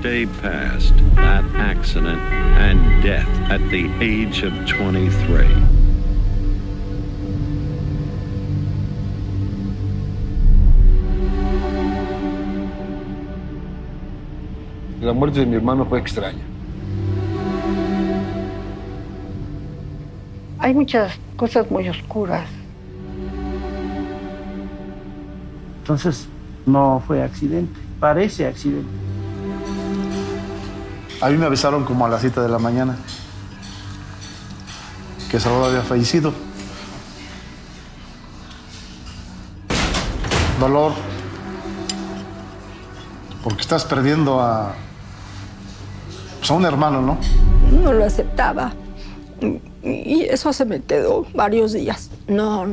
day past that accident and death at the age of 23. La muerte de mi hermano fue extraña. Hay muchas cosas muy oscuras. Entonces, no fue accidente, parece accidente. A mí me avisaron como a las 7 de la mañana que Salvador había fallecido. Dolor, porque estás perdiendo a un hermano, ¿no? No lo aceptaba. Y eso se me quedó varios días. No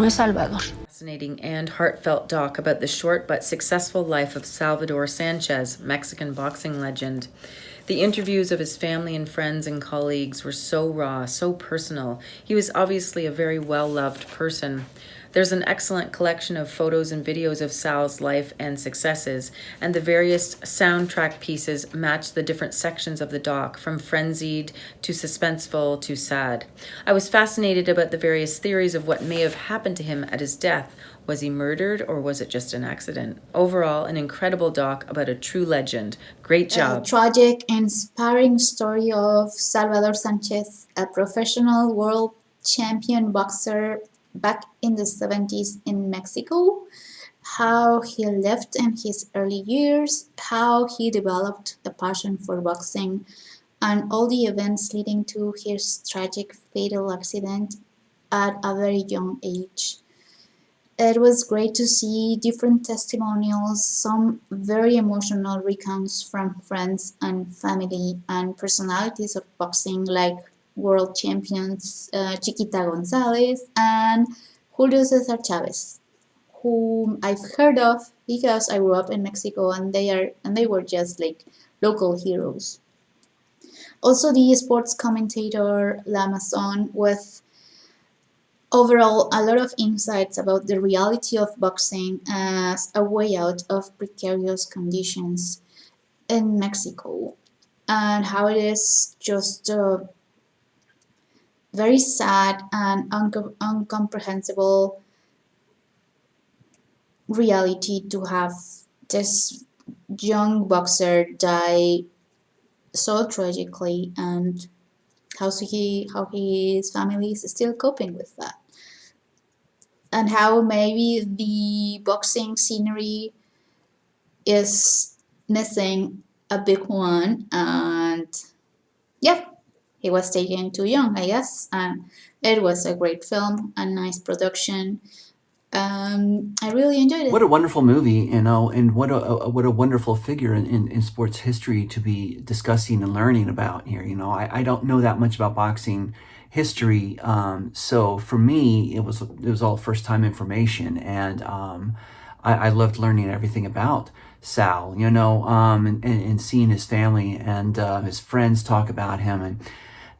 es Salvador. Fascinating and heartfelt doc about the short but successful life of Salvador Sánchez, Mexican boxing legend. The interviews of his family and friends and colleagues were so raw, so personal. He was obviously a very well-loved person. There's an excellent collection of photos and videos of Sal's life and successes, and the various soundtrack pieces match the different sections of the doc, from frenzied to suspenseful to sad. I was fascinated about the various theories of what may have happened to him at his death. Was he murdered, or was it just an accident? Overall, an incredible doc about a true legend. Great job. A tragic, inspiring story of Salvador Sánchez, a professional world champion boxer back in the 70s in Mexico, how he lived in his early years, how he developed a passion for boxing, and all the events leading to his tragic fatal accident at a very young age. It was great to see different testimonials, some very emotional recounts from friends and family and personalities of boxing like world champions Chiquita González and Julio César Chávez, whom I've heard of because I grew up in Mexico, and they were just like local heroes. Also, the sports commentator La Mason, with overall a lot of insights about the reality of boxing as a way out of precarious conditions in Mexico, and how it is just very sad and incomprehensible reality to have this young boxer die so tragically, and how his family is still coping with that, and how maybe the boxing scenery is missing a big one. And yeah, he was taken too young, I guess. And it was a great film, a nice production. I really enjoyed it. What a wonderful movie, you know, and what a wonderful figure in sports history to be discussing and learning about here. You know, I don't know that much about boxing history, so for me it was all first time information, and I loved learning everything about Sal, you know, and seeing his family and his friends talk about him, and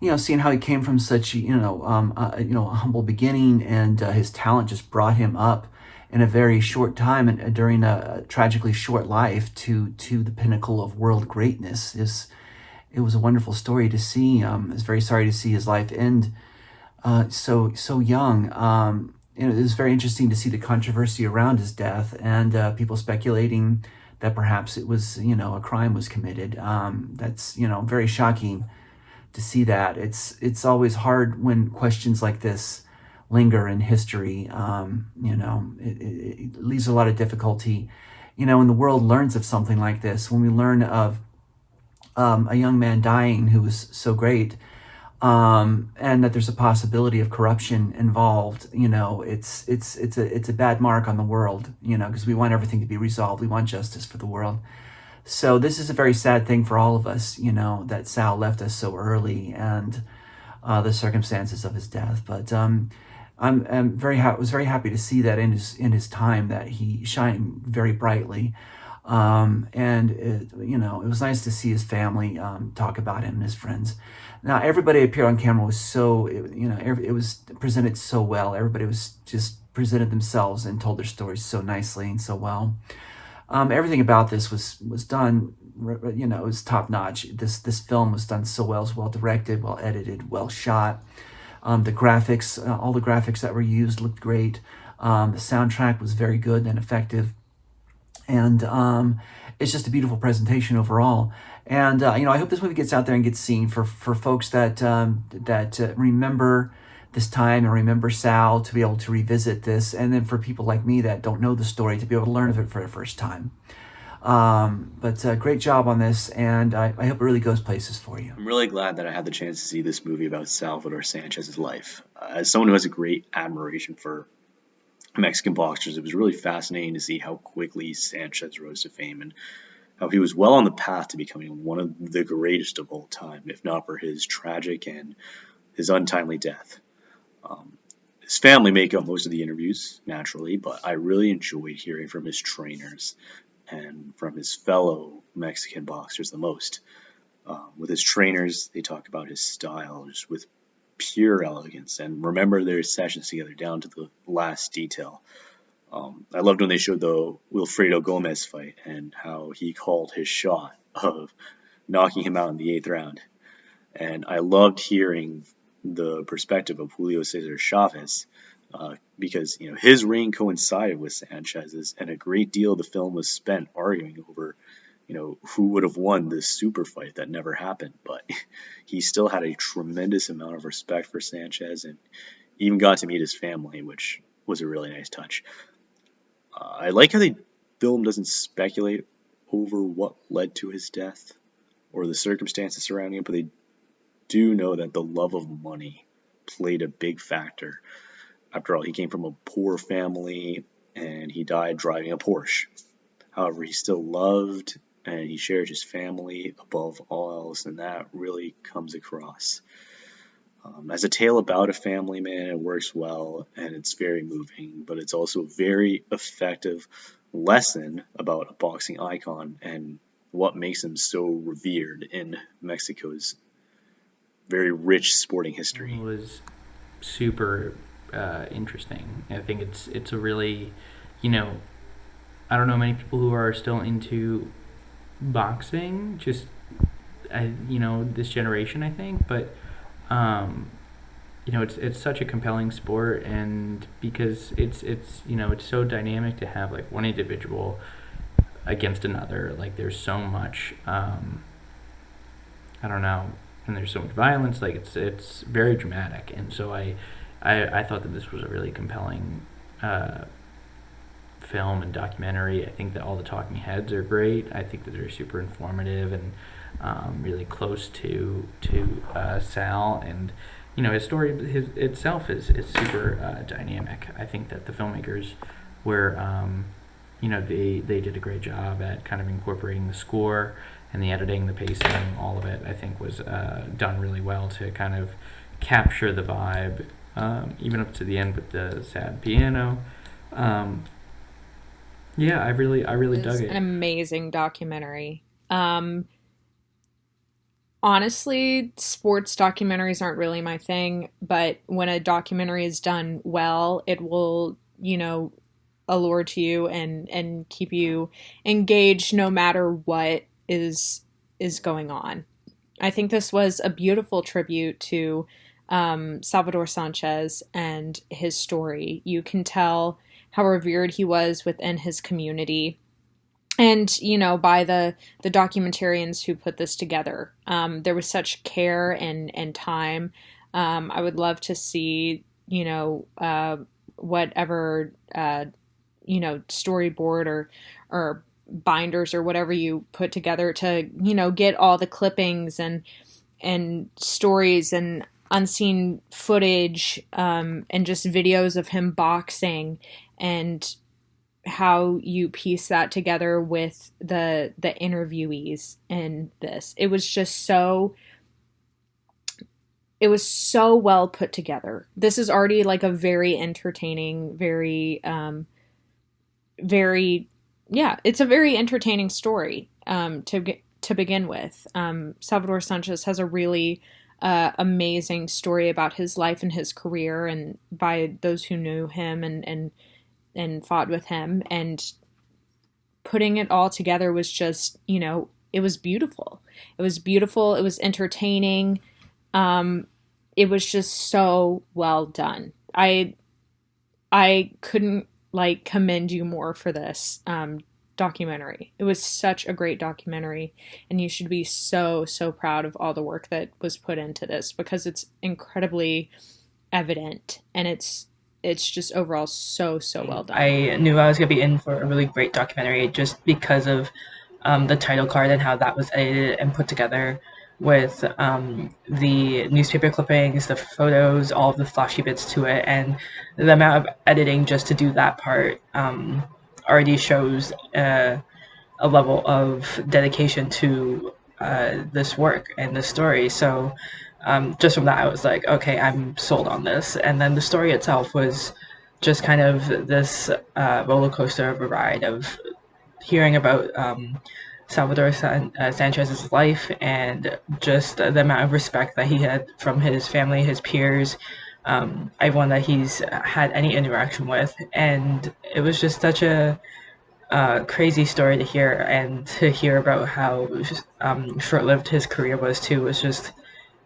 you know, seeing how he came from such a humble beginning, and his talent just brought him up in a very short time and during a tragically short life to the pinnacle of world greatness. It was a wonderful story to see. I was very sorry to see his life end so young. It was very interesting to see the controversy around his death, and people speculating that perhaps it was, you know, a crime was committed. That's, you know, very shocking to see that. It's always hard when questions like this linger in history. You know, it leaves a lot of difficulty, you know, when the world learns of something like this, when we learn of a young man dying who was so great, and that there's a possibility of corruption involved. You know, it's a bad mark on the world, you know, because we want everything to be resolved. We want justice for the world. So this is a very sad thing for all of us, you know, that Sal left us so early, and the circumstances of his death. But was very happy to see that in his time that he shined very brightly, and you know, it was nice to see his family talk about him and his friends. Now everybody appeared on camera was so, you know, it was presented so well. Everybody was just presented themselves and told their stories so nicely and so well. Everything about this was done, you know, it was top notch. This film was done so well. It was well directed, well edited, well shot. The graphics, all the graphics that were used looked great. The soundtrack was very good and effective, and it's just a beautiful presentation overall. And you know, I hope this movie gets out there and gets seen for folks that remember this time and remember Sal, to be able to revisit this, and then for people like me that don't know the story to be able to learn of it for the first time. But great job on this, and I hope it really goes places for you. I'm really glad that I had the chance to see this movie about Salvador Sanchez's life. As someone who has a great admiration for Mexican boxers, it was really fascinating to see how quickly Sanchez rose to fame and how he was well on the path to becoming one of the greatest of all time, if not for his tragic and his untimely death. His family make up most of the interviews, naturally, but I really enjoyed hearing from his trainers and from his fellow Mexican boxers the most. With his trainers, they talk about his style just with pure elegance and remember their sessions together down to the last detail. I loved when they showed the Wilfredo Gomez fight and how he called his shot of knocking him out in the 8th round. And I loved hearing the perspective of Julio Cesar Chavez, because you know his reign coincided with Sanchez's, and a great deal of the film was spent arguing over, you know, who would have won this super fight that never happened. But he still had a tremendous amount of respect for Sanchez, and even got to meet his family, which was a really nice touch. I like how the film doesn't speculate over what led to his death or the circumstances surrounding it, but they do know that the love of money played a big factor. After all, he came from a poor family and he died driving a Porsche. However, he still loved and he shared his family above all else, and that really comes across. As a tale about a family man, it works well and it's very moving, but it's also a very effective lesson about a boxing icon and what makes him so revered in Mexico's very rich sporting history. It was super interesting. I think it's a really, you know, I don't know many people who are still into boxing, just you know, this generation, I think, but you know, it's such a compelling sport, and because it's you know, it's so dynamic to have like one individual against another. Like there's so much I don't know, and there's so much violence. Like it's very dramatic, and so I thought that this was a really compelling film and documentary. I think that all the talking heads are great. I think that they're super informative and really close to Sal, and you know, his story itself is super dynamic. I think that the filmmakers were you know, they did a great job at kind of incorporating the score and the editing, the pacing, all of it. I think was done really well to kind of capture the vibe, even up to the end with the sad piano. Yeah, I really dug it. An amazing documentary. Honestly, sports documentaries aren't really my thing, but when a documentary is done well, it will, you know, allure to you and keep you engaged no matter what is going on. I think this was a beautiful tribute to Salvador Sanchez and his story. You can tell how revered he was within his community. And, you know, by the documentarians who put this together, there was such care and time. I would love to see, you know, whatever, you know, storyboard or binders or whatever you put together to, you know, get all the clippings and stories and unseen footage, and just videos of him boxing, and how you piece that together with the interviewees in this. It was just so well put together. This is already like a very entertaining, it's a very entertaining story to begin with. Salvador Sanchez has a really amazing story about his life and his career, and by those who knew him and fought with him. And putting it all together was just, you know, it was beautiful. It was beautiful. It was entertaining. It was just so well done. I couldn't like commend you more for this documentary. It was such a great documentary, and you should be so proud of all the work that was put into this, because it's incredibly evident, and it's just overall so well done. I knew I was going to be in for a really great documentary just because of the title card and how that was edited and put together with the newspaper clippings, the photos, all of the flashy bits to it, and the amount of editing just to do that part already shows a level of dedication to this work and this story. So just from that, I was like, okay, I'm sold on this. And then the story itself was just kind of this roller coaster of a ride of hearing about Salvador Sanchez's life and just the amount of respect that he had from his family, his peers, everyone that he's had any interaction with. And it was just such a crazy story to hear, and to hear about how short-lived his career was too was just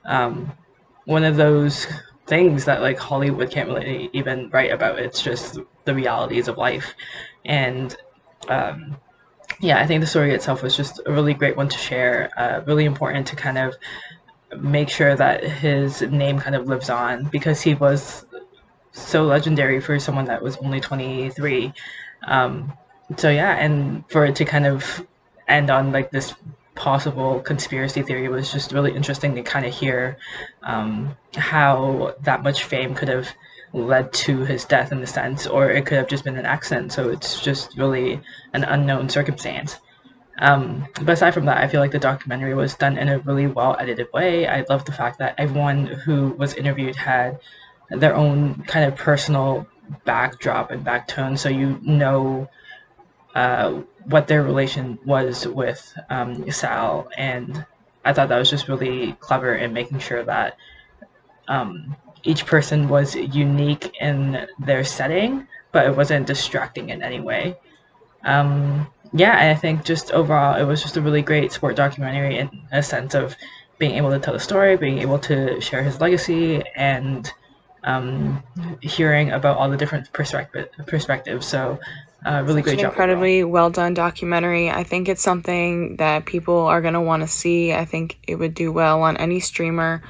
one of those things that like Hollywood can't really even write about. It's just the realities of life. And yeah, I think the story itself was just a really great one to share, really important to kind of make sure that his name kind of lives on, because he was so legendary for someone that was only 23. So yeah, and for it to kind of end on like this possible conspiracy theory was just really interesting to kind of hear how that much fame could have led to his death in a sense, or it could have just been an accident. So it's just really an unknown circumstance. But aside from that, I feel like the documentary was done in a really well edited way. I love the fact that everyone who was interviewed had their own kind of personal backdrop and backtone, so you know what their relation was with Sal. And I thought that was just really clever in making sure that each person was unique in their setting, but it wasn't distracting in any way. Yeah, and I think just overall, it was just a really great sport documentary in a sense of being able to tell the story, being able to share his legacy, and hearing about all the different perspectives. So really great job. Incredibly well done documentary. I think it's something that people are going to want to see. I think it would do well on any streamer.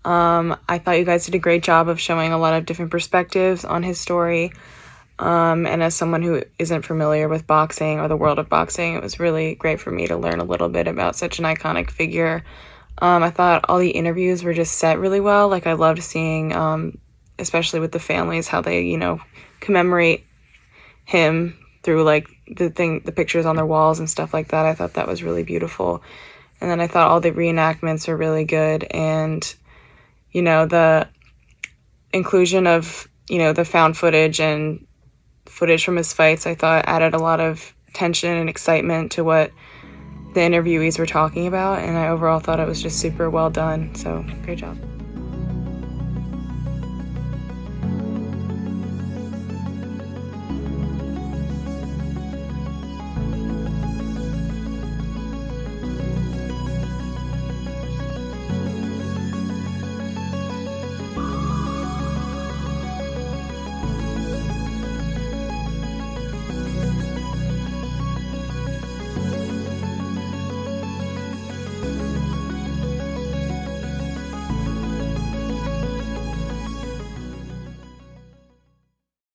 I thought you guys did a great job of showing a lot of different perspectives on his story. And as someone who isn't familiar with boxing or the world of boxing, it was really great for me to learn a little bit about such an iconic figure. I thought all the interviews were just set really well. Like, I loved seeing, especially with the families, how they, you know, commemorate him through like the pictures on their walls and stuff like that. I thought that was really beautiful. And then I thought all the reenactments were really good. And, you know, the inclusion of, you know, the found footage and footage from his fights, I thought added a lot of tension and excitement to what the interviewees were talking about. And I overall thought it was just super well done. So great job.